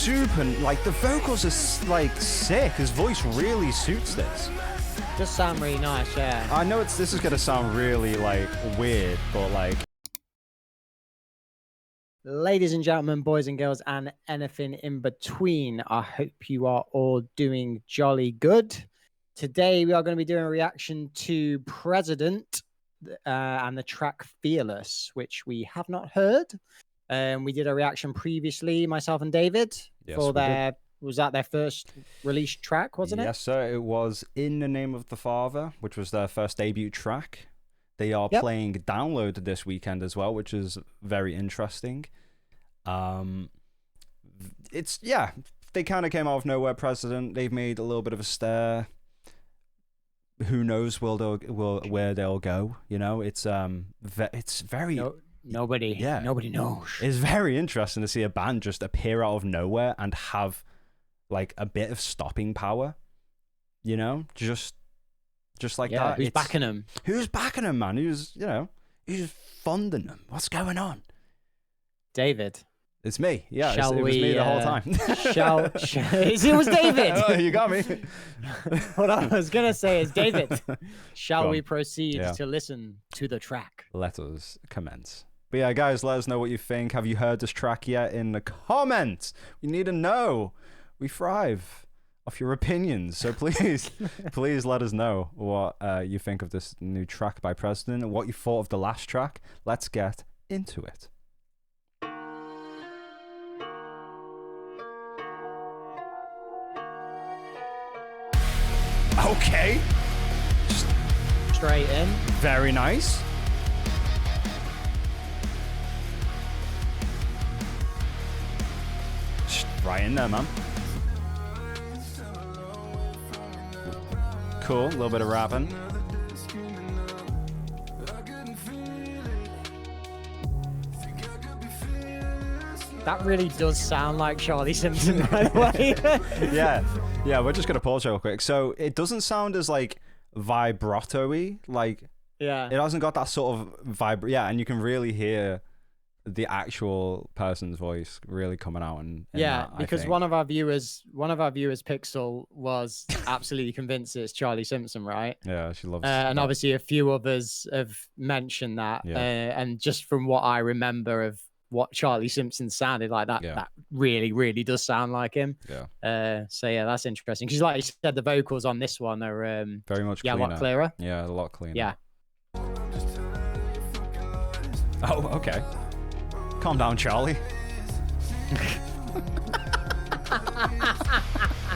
super, like, the vocals are, like, sick. His voice really suits this. Does sound really nice, yeah. I know this is gonna sound really, like, weird, but, like... Ladies and gentlemen, boys and girls, and anything in between, I hope you are all doing jolly good. Today, we are going to be doing a reaction to President and the track Fearless, which we have not heard. We did a reaction previously, myself and David, for their... Was that their first released track, wasn't it? Yes, sir. It was In the Name of the Father, which was their first debut track. They are playing Download this weekend as well, which is very interesting. It's, yeah, they kind of came out of nowhere, President. They've made a little bit of a stir. Who knows where they'll go, you know? It's very... Nobody knows. It's very interesting to see a band just appear out of nowhere and have, like, a bit of stopping power, you know? Just like that. Who's backing them? Who's backing them, man? Who's funding them? What's going on? David. It's me. Yeah, it was me the whole time. It was David. Oh, you got me. What I was going to say is, David, shall we proceed to listen to the track? Let us commence. But yeah, guys, let us know what you think. Have you heard this track yet? In the comments. We need to know. We thrive off your opinions. So please, please let us know what you think of this new track by President and what you thought of the last track. Let's get into it. Okay. Straight in. Very nice. Right in there, man. Cool, a little bit of rapping. That really does sound like Charlie Simpson, by the way. Yeah, we're just gonna pause real quick. So it doesn't sound as, like, vibrato-y, like, it hasn't got that sort of and you can really hear the actual person's voice really coming out in because one of our viewers Pixel was absolutely convinced it's Charlie Simpson, right? Yeah, she loves and obviously a few others have mentioned that, and just from what I remember of what Charlie Simpson sounded like, that really does sound like him. So yeah, that's interesting, because like you said, the vocals on this one are very much cleaner. a lot clearer. Yeah, a lot cleaner. Yeah. Oh, okay. Calm down, Charlie.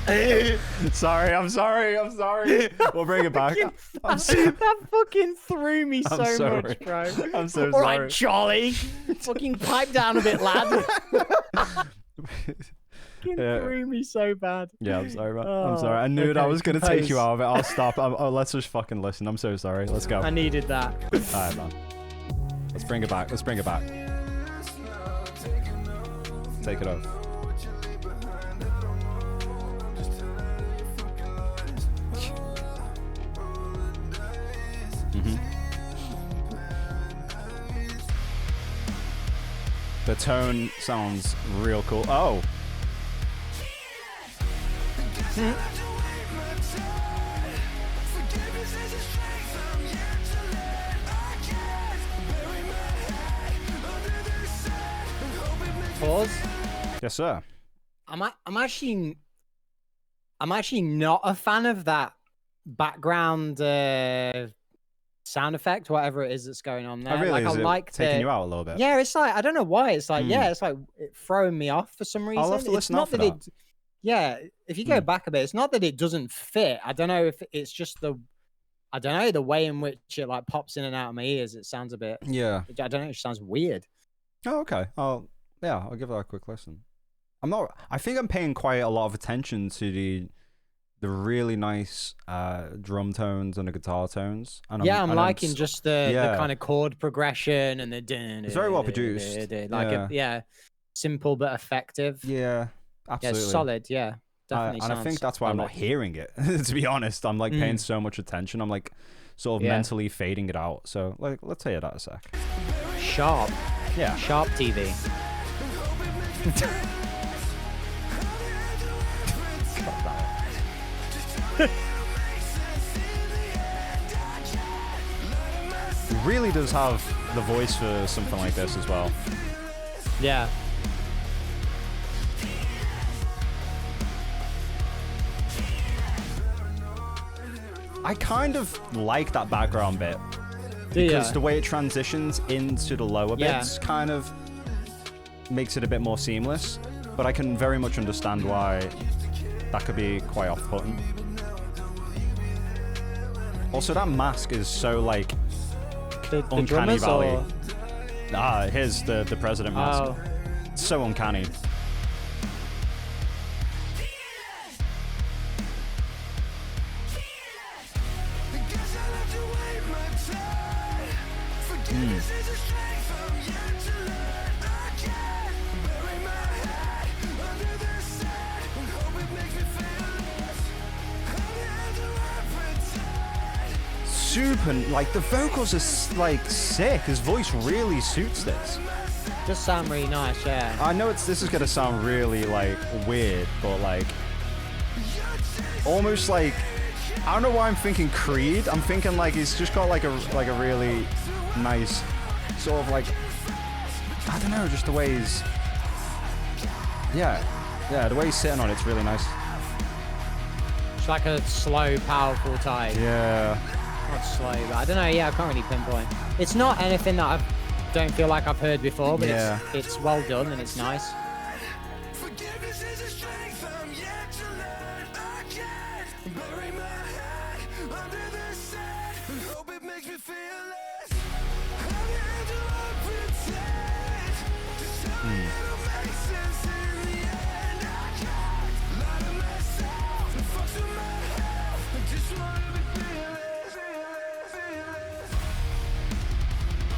I'm sorry. We'll bring it back. That fucking threw me so much, bro. I'm so sorry. All right, Charlie. Fucking pipe down a bit, lad. Threw me so bad. Yeah, I'm sorry, man. I'm sorry. I knew I was going to take you out of it. I'll stop. Let's just fucking listen. I'm so sorry. Let's go. I needed that. All right, man. Let's bring it back. Take it off. The tone sounds real cool. Oh. Pause. Yes, sir. I'm actually not a fan of that background sound effect, whatever it is that's going on there. Oh, really? Like, is I like taking you out a little bit. Yeah, it's like, I don't know why. It's like, it's like throwing me off for some reason. I'll have to listen out for that. If you go back a bit, it's not that it doesn't fit. I don't know if it's just the way in which it like pops in and out of my ears. It sounds a bit. Yeah. I don't know. It sounds weird. Oh, okay. I'll give that a quick listen. I think I'm paying quite a lot of attention to the really nice drum tones and the guitar tones. And I'm liking just the kind of chord progression and the. It's very well produced. Like simple but effective. Yeah, absolutely. Yeah, solid. Yeah, definitely. And I think that's why I'm not hearing it. To be honest, I'm like paying so much attention. I'm like sort of mentally fading it out. So like, let's hear that a sec. Sharp. Yeah. Sharp TV. Really does have the voice for something like this as well. Yeah. I kind of like that background bit Do because ya? the way it transitions into the lower Yeah. bits kind of makes it a bit more seamless. But I can very much understand why that could be quite off-putting. Also, that mask is so like The Uncanny drummers Valley. or Here's the president mask. oh, It's so uncanny. Super, like the vocals are like sick. His voice really suits this. does sound really nice. Yeah. I know this is gonna sound really like weird, but like almost like I don't know why I'm thinking Creed. I'm thinking like he's just got like a really nice sort of like I don't know, just the way he's yeah, the way he's sitting on it's really nice. It's like a slow, powerful type. Yeah. Not slow, but I don't know. Yeah, I can't really pinpoint. It's not anything that I don't feel like I've heard before, but Yeah. it's well done and it's nice.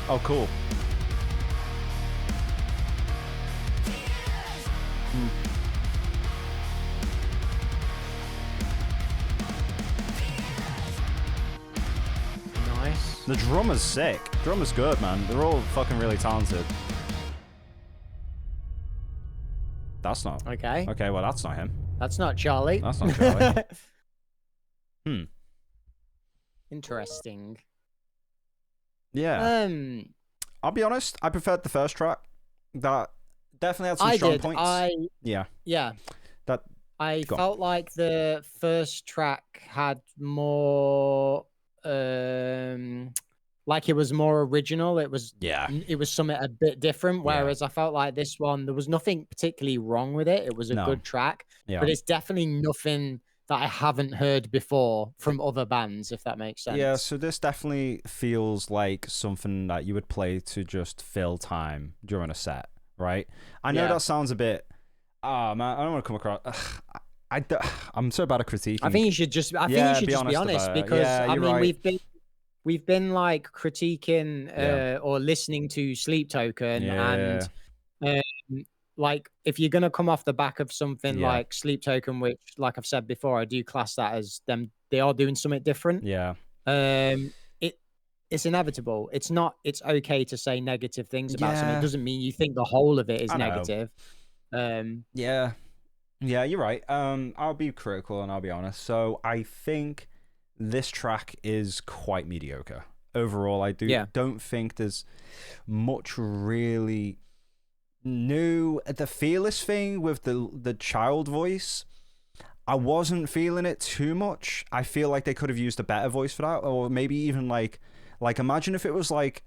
Oh, cool. Nice. The drummer's sick. Drummer's good, man. They're all fucking really talented. That's not. Okay. Okay, well, that's not him. That's not Charlie. That's not Charlie. Interesting. Yeah. I'll be honest. I preferred the first track. That definitely had some I strong did. points. Yeah. That. I Go on. felt like the first track had more like it was more original. It was Yeah. something a bit different, Yeah. whereas I felt like this one there was nothing particularly wrong with it. It was a No. good track, Yeah. but it's definitely nothing that I haven't heard before from other bands, if that makes sense. Yeah, so this definitely feels like something that you would play to just fill time during a set, right? I know Yeah. that sounds a bit, man, I don't want to come across. I'm so bad at critiquing. I think you should just. I think Yeah, you should be just be honest honest about it. because Yeah, I you're mean right. we've been like critiquing Yeah. or listening to Sleep Token Yeah. and like if you're gonna come off the back of something Yeah. like Sleep Token, which like I've said before, I do class that as them. They are doing something different. Yeah. It's inevitable. It's not. It's okay to say negative things about something. Yeah. It doesn't mean you think the whole of it is I know. negative. Yeah. Yeah, you're right. I'll be critical and I'll be honest. So I think this track is quite mediocre. Overall, I don't think there's much really new. The Fearless thing with the child voice, I wasn't feeling it too much. I feel like they could have used a better voice for that, or maybe even like imagine if it was like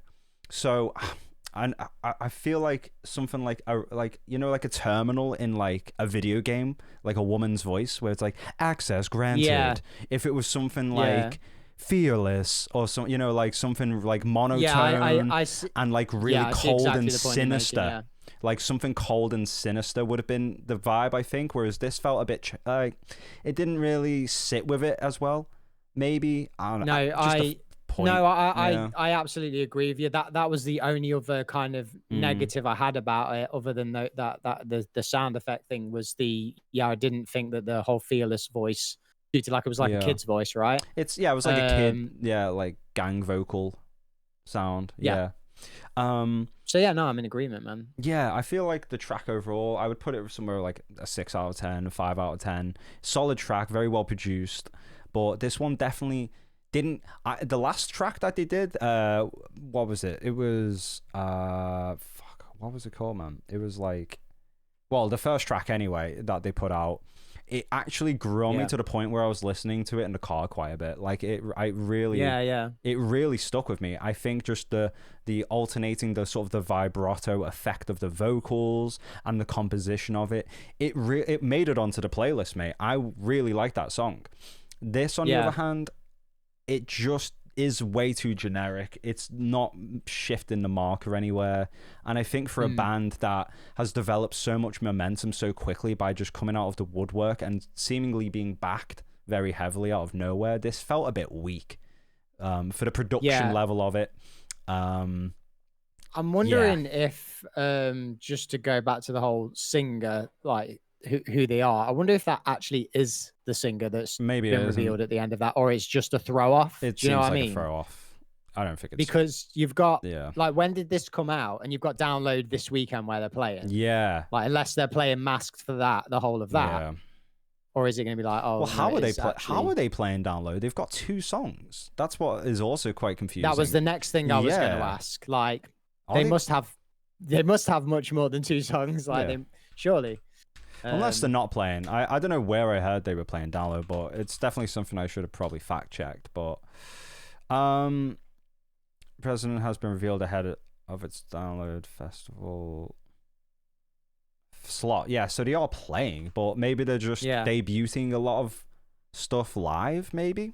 so. And I feel like something like a terminal in like a video game, like a woman's voice where it's like access granted. Yeah. If it was something Yeah. like fearless or some, like something like monotone I see. and like really Yeah, I see cold exactly and the point you're making, sinister. yeah. Like something cold and sinister would have been the vibe, I think. Whereas this felt a bit like it didn't really sit with it as well. Maybe I don't know. No, just a point. No, Yeah. I absolutely agree with you. That was the only other kind of negative I had about it, other than the sound effect thing was I didn't think that the whole Fearless voice, due to like it was like a Yeah. kid's voice, right? It was like a kid, like gang vocal sound. Yeah. Yeah. So yeah, no, I'm in agreement, man. Yeah, I feel like the track overall, I would put it somewhere like a 6 out of 10, a 5 out of 10. Solid track, very well produced. but this one definitely didn't. The last track that they did, what was it? It was fuck, what was it called, man? It was like, well, the first track anyway that they put out. It actually grew on me to the point where I was listening to it in the car quite a bit. Like it really stuck with me. I think just the alternating, the sort of the vibrato effect of the vocals and the composition of it, it made it onto the playlist, mate. I really like that song. This, on the other hand, it just is way too generic. It's not shifting the marker anywhere. And I think for a band that has developed so much momentum so quickly by just coming out of the woodwork and seemingly being backed very heavily out of nowhere, this felt a bit weak for the production level of it. I'm wondering if, just to go back to the whole singer, like who they are, I wonder if that actually is the singer that's maybe been revealed at the end of that, or it's just a throw off. It Do you know what seems like I mean? a throw off. I don't think it's because you've got like, when did this come out? And you've got Download this weekend where they're playing. Yeah. Like, unless they're playing masked for the whole of that. Yeah. Or is it going to be like, oh, well, how are they playing Download? They've got 2 songs. That's what is also quite confusing. That was the next thing I was going to ask. Like, they must have much more than 2 songs. Like, they surely. Unless they're not playing. I don't know where I heard they were playing Download, but it's definitely something I should have probably fact checked. But President has been revealed ahead of its Download Festival slot. Yeah, so they are playing, but maybe they're just debuting a lot of stuff live, maybe.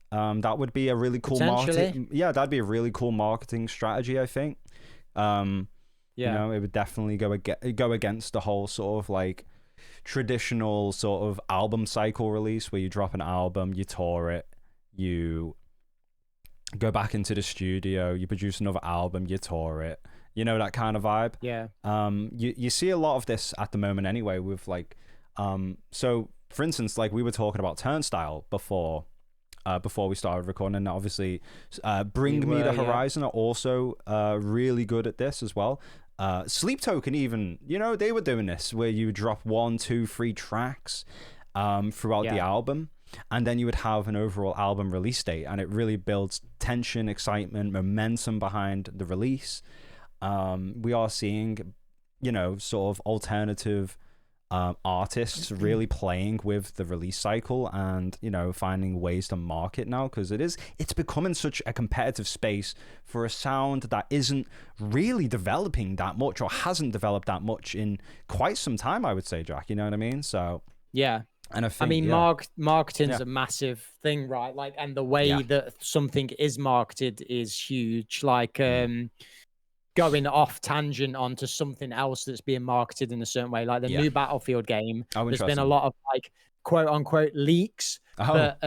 That would be a really cool marketing. Yeah, that'd be a really cool marketing strategy, I think. You know, it would definitely go against the whole sort of like traditional sort of album cycle release where you drop an album, you tour it, you go back into the studio, you produce another album, you tour it. You know, that kind of vibe. Yeah. You see a lot of this at the moment anyway with like so for instance, like we were talking about Turnstile before we started recording, and obviously Bring Me the Horizon are also really good at this as well. Sleep Token even, you know, they were doing this where you drop 1, 2, 3 tracks throughout the album, and then you would have an overall album release date, and it really builds tension, excitement, momentum behind the release. We are seeing, you know, sort of alternative artists really playing with the release cycle and, you know, finding ways to market now, because it's becoming such a competitive space for a sound that isn't really developing that much, or hasn't developed that much in quite some time, I would say, Jack. You know what I mean? So yeah. And I think, marketing's a massive thing, right? Like, and the way that something is marketed is huge. Like, going off tangent onto something else that's being marketed in a certain way, like the new Battlefield game. There's been a lot of like quote unquote leaks, but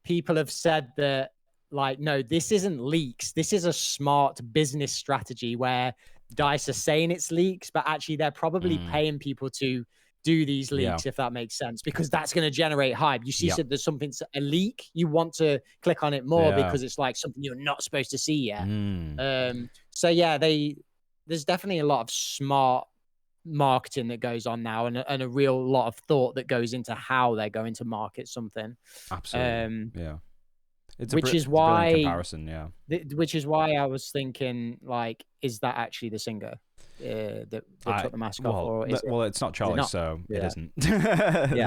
people have said that, like, no, this isn't leaks. This is a smart business strategy where DICE are saying it's leaks, but actually they're probably paying people to do these leaks, if that makes sense, because that's going to generate hype. You see, there's something's a leak, you want to click on it more because it's like something you're not supposed to see yet. So yeah, there's definitely a lot of smart marketing that goes on now, and a real lot of thought that goes into how they're going to market something. Absolutely. It's which is why comparison. Which is why I was thinking, like, is that actually the singer that took the mask off? Or is well, it's not Charlie, so it isn't.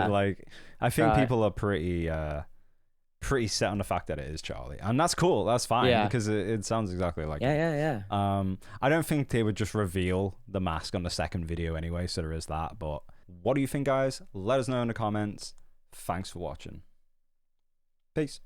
Like, I think people are pretty set on the fact that it is Charlie, and that's cool. That's fine because it sounds exactly like him. I don't think they would just reveal the mask on the second video anyway, so there is that. But what do you think, guys? Let us know in the comments. Thanks for watching. Peace.